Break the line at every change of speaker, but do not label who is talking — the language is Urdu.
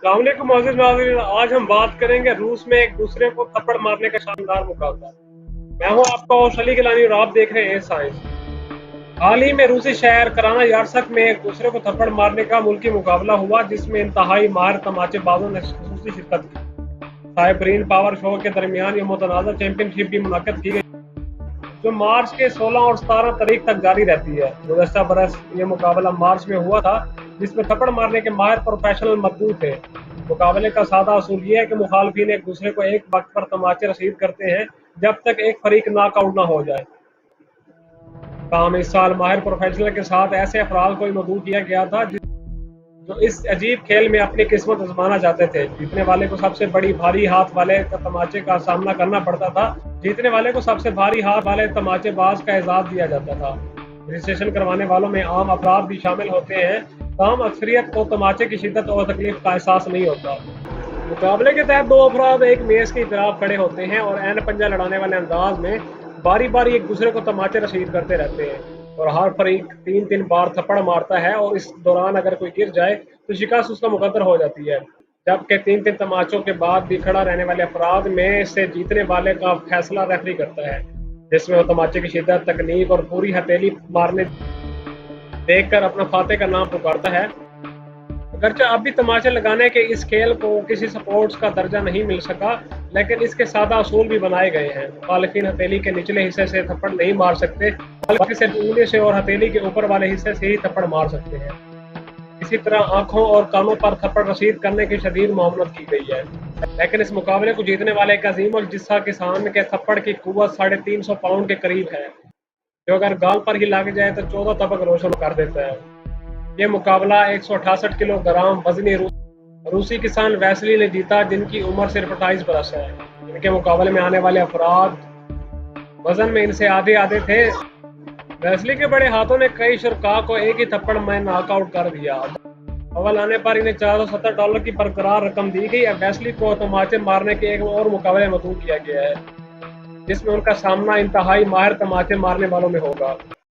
السلام علیکم معزز ناظرین، آج ہم بات کریں گے روس میں ایک دوسرے کو تھپڑ مارنے کا شاندار مقابلہ۔ میں ہوں آپ کا ہوسٹ علی گیلانی اور آپ دیکھ رہے ہیں سائنس۔ حال ہی میں روسی شہر کرانا یارسک میں ایک دوسرے کو تھپڑ مارنے کا ملکی مقابلہ ہوا، جس میں انتہائی ماہر تماچے بازوں نے خصوصی شرکت کی۔ سائبرین پاور شو کے درمیان یہ متنازع چیمپئن شپ بھی منعقد کی گئی، جو مارچ کے 16 اور 17 تاریخ تک جاری رہتی ہے۔ گزشتہ برس یہ مقابلہ مارچ میں ہوا تھا، جس میں تھپڑ مارنے کے ماہر پروفیشنل مدعو تھے۔ مقابلے کا سادہ اصول یہ ہے کہ مخالفین ایک دوسرے کو ایک وقت پر تماچے رسید کرتے ہیں جب تک ایک فریق ناک آؤٹ نہ ہو جائے۔ تاہم اس سال ماہر پروفیشنل کے ساتھ ایسے افراد کو بھی مدعو کیا گیا تھا جو اس عجیب کھیل میں اپنی قسمت آزمانا چاہتے تھے۔ جیتنے والے کو سب سے بڑی بھاری ہاتھ والے تماچے کا سامنا کرنا پڑتا تھا۔ جیتنے والے کو سب سے بھاری ہاتھ والے تماچے باز کا اعزاز دیا جاتا تھا۔ رجسٹریشن کروانے والوں میں عام افراد بھی شامل ہوتے ہیں، تاہم اکثریت کو تماچے کی شدت اور تکلیف کا احساس نہیں ہوتا۔ مقابلے کے تحت دو افراد ایک میز کے اطراف کھڑے ہوتے ہیں اور عین پنجہ لڑانے والے انداز میں باری باری ایک دوسرے کو تماچے رسید کرتے رہتے ہیں، اور ہر فریق 3 بار تھپڑ مارتا ہے، اور اس دوران اگر کوئی گر جائے تو شکست اس کا مقدر ہو جاتی ہے۔ جبکہ 3 تماچوں کے بعد بھی کھڑا رہنے والے افراد میں سے جیتنے والے کا فیصلہ ریفری کرتا ہے، جس میں وہ تماچے کی شدت، تکنیک اور پوری ہتھیلی مارنے دیکھ کر اپنا فاتح کا نام پکارتا ہے۔ اگرچہ اب بھی تماچے لگانے کے اس کھیل کو کسی سپورٹس کا درجہ نہیں مل سکا، لیکن اس کے سادہ اصول بھی بنائے گئے ہیں۔ مخالفین ہتھیلی کے نچلے حصے سے تھپڑ نہیں مار سکتے، بلکہ صرف انگلی سے اور ہتھیلی کے اوپر والے حصے سے ہی تھپڑ مار سکتے ہیں۔ اسی طرح آنکھوں اور کانوں پر تھپڑ رسید کرنے کی شدید ممانعت کی گئی ہے، لیکن اس مقابلے کو جیتنے والے ایک عظیم الجثہ کسان کے تھپڑ کی قوت 350 پاؤنڈ کے قریب ہے، جو اگر گال پر ہی لگ جائے تو 14 طبق روشن کر دیتا ہے۔ یہ مقابلہ 168 کلو گرام وزنی روسی کسان ویسلی نے جیتا، جن کی عمر صرف 28 برس ہے۔ ان کے مقابلے میں آنے والے افراد وزن میں ان سے آدھے تھے۔ ویسلی کے بڑے ہاتھوں نے کئی شرکاء کو ایک ہی تھپڑ میں ناک آؤٹ کر دیا۔ اول آنے پر انہیں $470 کی برقرار رقم دی گئی۔ اب ویسلی کو تماچے مارنے کے ایک اور مقابلے میں مدعو کیا گیا ہے، جس میں ان کا سامنا انتہائی ماہر تماچے مارنے والوں میں ہوگا۔